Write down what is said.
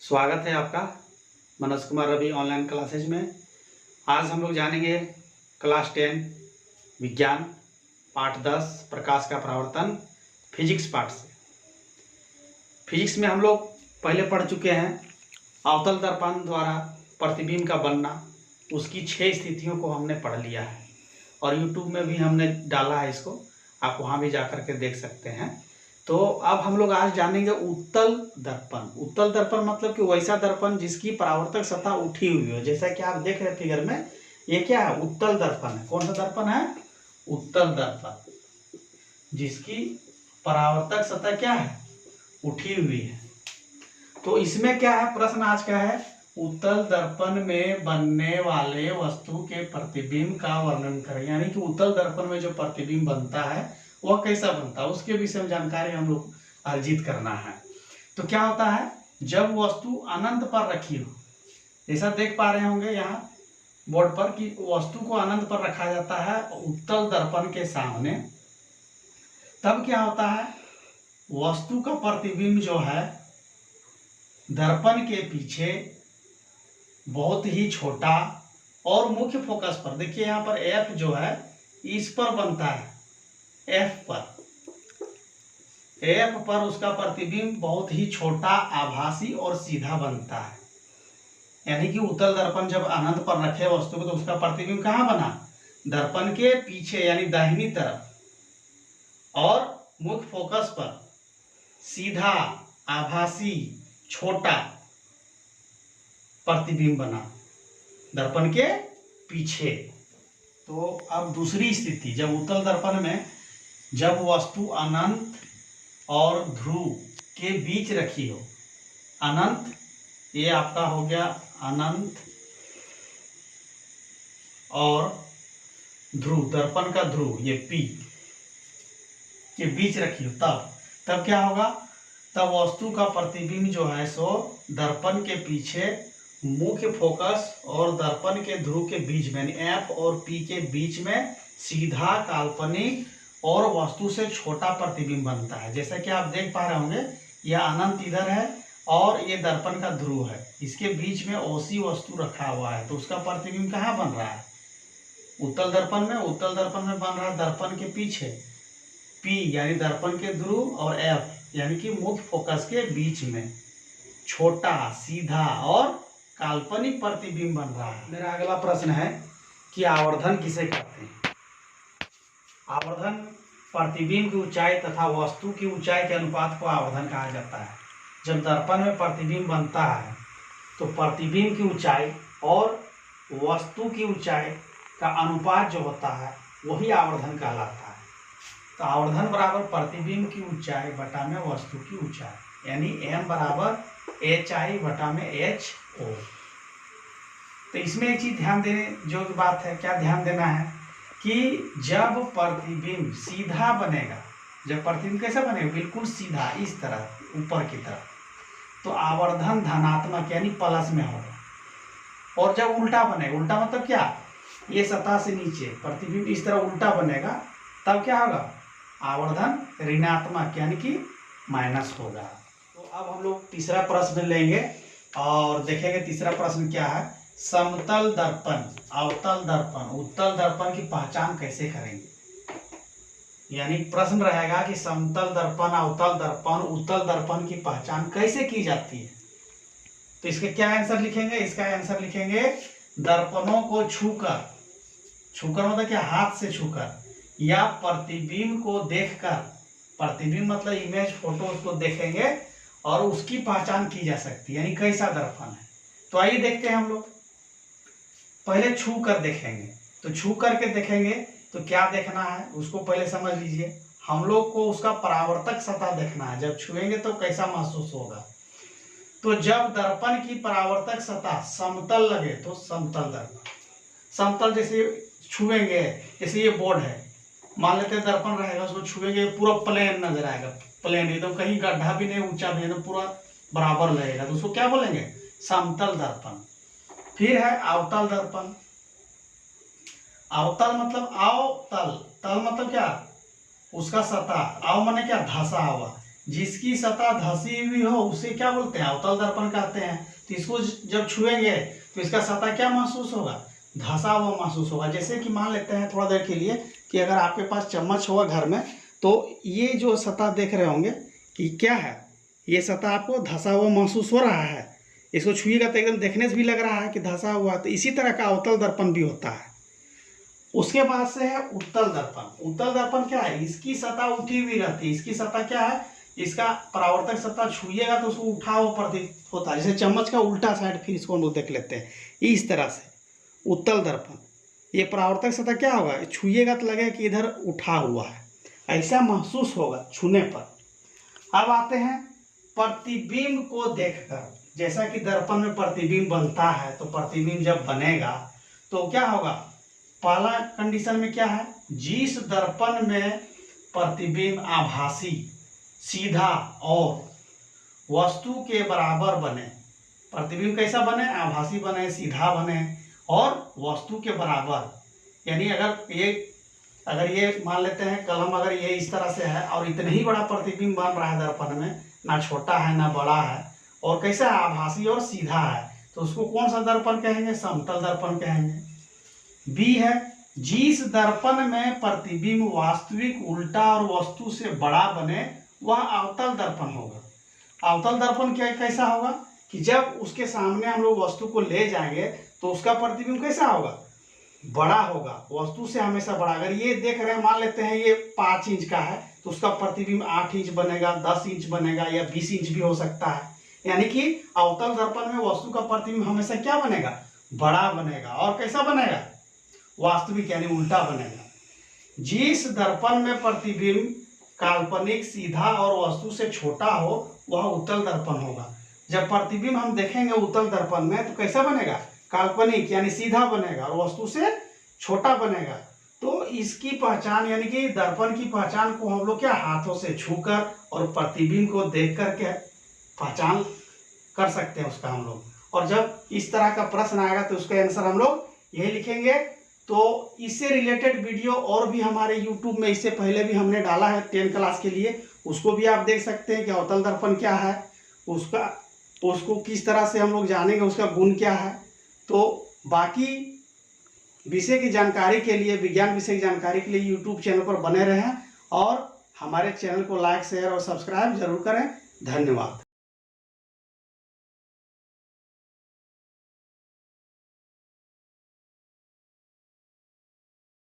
स्वागत है आपका मनोज कुमार रवि ऑनलाइन क्लासेज में। आज हम लोग जानेंगे क्लास 10 विज्ञान पाठ 10 प्रकाश का परावर्तन फिजिक्स पाठ से। फिजिक्स में हम लोग पहले पढ़ चुके हैं अवतल दर्पण द्वारा प्रतिबिंब का बनना, उसकी 6 स्थितियों को हमने पढ़ लिया है और YouTube में भी हमने डाला है इसको, आप वहाँ भी जा कर के देख सकते हैं। तो अब हम लोग आज जानेंगे उत्तल दर्पण। उत्तल दर्पण मतलब कि वैसा दर्पण जिसकी परावर्तक सतह उठी हुई हो, जैसा कि आप देख रहे हैं फिगर में, ये क्या है? उत्तल दर्पण है। कौन सा दर्पण है? उत्तल दर्पण, जिसकी परावर्तक सतह क्या है? उठी हुई है। तो इसमें क्या है? प्रश्न आज का है, उत्तल दर्पण में बनने वाले वस्तु के प्रतिबिंब का वर्णन करें। यानी कि उत्तल दर्पण में जो प्रतिबिंब बनता है वह कैसा बनता है, उसके विषय में जानकारी हम लोग अर्जित करना है। तो क्या होता है, जब वस्तु अनंत पर रखी हो, जैसा देख पा रहे होंगे यहाँ बोर्ड पर कि वस्तु को अनंत पर रखा जाता है उत्तल दर्पण के सामने, तब क्या होता है, वस्तु का प्रतिबिंब जो है दर्पण के पीछे बहुत ही छोटा और मुख्य फोकस पर, देखिए यहाँ पर F जो है इस पर बनता है, F पर उसका प्रतिबिंब बहुत ही छोटा, आभासी और सीधा बनता है। यानी कि उत्तल दर्पण जब अनंत पर रखे वस्तु को तो उसका प्रतिबिंब कहाँ बना? दर्पण के पीछे यानी दाहिनी तरफ, और मुख्य फोकस पर सीधा, आभासी, छोटा प्रतिबिंब बना दर्पण के पीछे। तो अब दूसरी स्थिति, जब उत्तल दर्पण में जब वस्तु अनंत और ध्रुव के बीच रखी हो, अनंत ये आपका हो गया अनंत और ध्रुव, दर्पण का ध्रुव ये P के बीच रखी हो, तब क्या होगा, तब वस्तु का प्रतिबिंब जो है सो दर्पण के पीछे मुख्य फोकस और दर्पण के ध्रुव के बीच में, यानी F और P के बीच में सीधा, काल्पनिक और वस्तु से छोटा प्रतिबिंब बनता है। जैसा कि आप देख पा रहे होंगे, यह अनंत इधर है और ये दर्पण का ध्रुव है, इसके बीच में ओसी वस्तु रखा हुआ है, तो उसका प्रतिबिंब कहाँ बन रहा है? उत्तल दर्पण में। उत्तल दर्पण में बन रहा है दर्पण के पीछे P यानी दर्पण के ध्रुव और F यानी कि मुख्य फोकस के बीच में छोटा, सीधा और काल्पनिक प्रतिबिंब बन रहा है। मेरा अगला प्रश्न है कि आवर्धन किसे कहते हैं? आवर्धन प्रतिबिंब की ऊंचाई तथा वस्तु की ऊंचाई के अनुपात को आवर्धन कहा जाता है। जब दर्पण में प्रतिबिंब बनता है तो प्रतिबिंब की ऊंचाई और वस्तु की ऊंचाई का अनुपात जो होता है वही आवर्धन कहलाता है। तो आवर्धन बराबर प्रतिबिंब की ऊंचाई बटा में वस्तु की ऊंचाई, यानी M बराबर HI बटा में HO। तो इसमें एक चीज ध्यान देने जो बात है, क्या ध्यान देना है कि जब प्रतिबिंब सीधा बनेगा, जब प्रतिबिंब कैसा बनेगा? बिल्कुल सीधा, इस तरह ऊपर की तरफ, तो आवर्धन धनात्मक यानी प्लस में होगा। और जब उल्टा बनेगा, उल्टा मतलब क्या? ये सतह से नीचे प्रतिबिंब इस तरह उल्टा बनेगा, तब क्या होगा? आवर्धन ऋणात्मक यानी कि माइनस होगा। तो अब हम लोग तीसरा प्रश्न लेंगे और देखेंगे तीसरा प्रश्न क्या है। समतल दर्पण, अवतल दर्पण, उत्तल दर्पण की पहचान कैसे करेंगे? यानी प्रश्न रहेगा कि समतल दर्पण, अवतल दर्पण, उत्तल दर्पण की पहचान कैसे की जाती है। तो इसका क्या आंसर लिखेंगे? इसका आंसर लिखेंगे दर्पणों को छूकर, छूकर मतलब क्या? हाथ से छूकर, या प्रतिबिंब को देखकर, प्रतिबिंब मतलब इमेज, फोटो, उसको देखेंगे और उसकी पहचान की जा सकती है, यानी कैसा दर्पण है। तो आइए देखते हैं हम लोग। पहले छू कर देखेंगे, तो छू करके देखेंगे तो क्या देखना है उसको पहले समझ लीजिए। हम लोग को उसका परावर्तक सतह देखना है, जब छुएंगे तो कैसा महसूस होगा। तो जब दर्पण की परावर्तक सतह समतल लगे तो समतल दर्पण, समतल जैसे छुएंगे, जैसे ये बोर्ड है, मान लेते हैं दर्पण रहेगा, उसको छुएंगे पूरा प्लेन नजर आएगा, प्लेन एकदम, कहीं गड्ढा भी नहीं, ऊंचा भी नहीं, पूरा बराबर लगेगा, तो उसको क्या बोलेंगे? समतल दर्पण। फिर है अवतल दर्पण। अवतल मतलब अवतल, तल मतलब क्या? उसका सतह, अव माने क्या? धंसा हुआ, जिसकी सतह धसी हुई हो उसे क्या बोलते हैं, अवतल दर्पण कहते हैं। तो इसको जब छुएंगे तो इसका सतह क्या महसूस होगा, धसा हुआ महसूस होगा। जैसे कि मान लेते हैं थोड़ा देर के लिए कि अगर आपके पास चम्मच होगा घर में, तो ये जो सतह देख रहे होंगे कि क्या है, ये सतह आपको धसा हुआ महसूस हो रहा है। इसको छुएगा तो एकदम देखने से भी लग रहा है कि धसा हुआ। तो इसी तरह का अवतल दर्पण भी होता है। उसके बाद से है उत्तल दर्पण। उत्तल दर्पण क्या है, इसकी सतह उठी हुई रहती है। इसकी सतह क्या है, इसका परावर्तक सतह छुएगा तो उसको उठा हुआ प्रतीत होता है। जैसे चम्मच का उल्टा साइड, फिर इसको हम लोग देख लेते हैं इस तरह से। उत्तल दर्पण, ये परावर्तक सतह क्या होगा, छुएगा तो लगेगा कि इधर उठा हुआ है, ऐसा महसूस होगा छूने पर। अब आते हैं प्रतिबिंब को देखकर। जैसा कि दर्पण में प्रतिबिंब बनता है, तो प्रतिबिंब जब बनेगा तो क्या होगा, पहला कंडीशन में क्या है, जिस दर्पण में प्रतिबिंब आभासी, सीधा और वस्तु के बराबर बने। प्रतिबिंब कैसा बने, आभासी बने, सीधा बने और वस्तु के बराबर। यानी अगर ये मान लेते हैं कलम, अगर ये इस तरह से है और इतना ही बड़ा प्रतिबिंब बन रहा है दर्पण में, ना छोटा है ना बड़ा है, और कैसा है, आभासी और सीधा है, तो उसको कौन सा दर्पण कहेंगे, समतल दर्पण कहेंगे। बी है, जिस दर्पण में प्रतिबिंब वास्तविक, उल्टा और वस्तु से बड़ा बने वह अवतल दर्पण होगा। अवतल दर्पण क्या कैसा होगा कि जब उसके सामने हम लोग वस्तु को ले जाएंगे तो उसका प्रतिबिंब कैसा होगा, बड़ा होगा, वस्तु से हमेशा बड़ा। अगर ये देख रहे हैं, मान लेते हैं ये 5 इंच का है, तो उसका प्रतिबिंब 8 इंच बनेगा, 10 इंच बनेगा या 20 इंच भी हो सकता है। यानी कि अवतल दर्पण में वस्तु का प्रतिबिंब हमेशा क्या बनेगा, बड़ा बनेगा। और कैसा बनेगा, वास्तविक यानी उल्टा बनेगा। जिस दर्पण में प्रतिबिंब काल्पनिक, सीधा और वस्तु से छोटा हो वह उत्तल दर्पण होगा। जब प्रतिबिंब हम देखेंगे उत्तल दर्पण में तो कैसा बनेगा, काल्पनिक यानी सीधा बनेगा और वस्तु से छोटा बनेगा। तो इसकी पहचान यानी कि दर्पण की पहचान को हम लोग क्या, हाथों से छूकर और प्रतिबिंब को देख करके पहचान कर सकते हैं उसका हम लोग। और जब इस तरह का प्रश्न आएगा तो उसका आंसर हम लोग यही लिखेंगे। तो इससे रिलेटेड वीडियो और भी हमारे YouTube में इससे पहले भी हमने डाला है 10 क्लास के लिए, उसको भी आप देख सकते हैं कि अवतल दर्पण क्या है, उसको किस तरह से हम लोग जानेंगे, उसका गुण क्या है। तो बाकी विषय की जानकारी के लिए, विज्ञान विषय की जानकारी के लिए YouTube चैनल पर बने रहें और हमारे चैनल को लाइक, शेयर और सब्सक्राइब जरूर करें। धन्यवाद।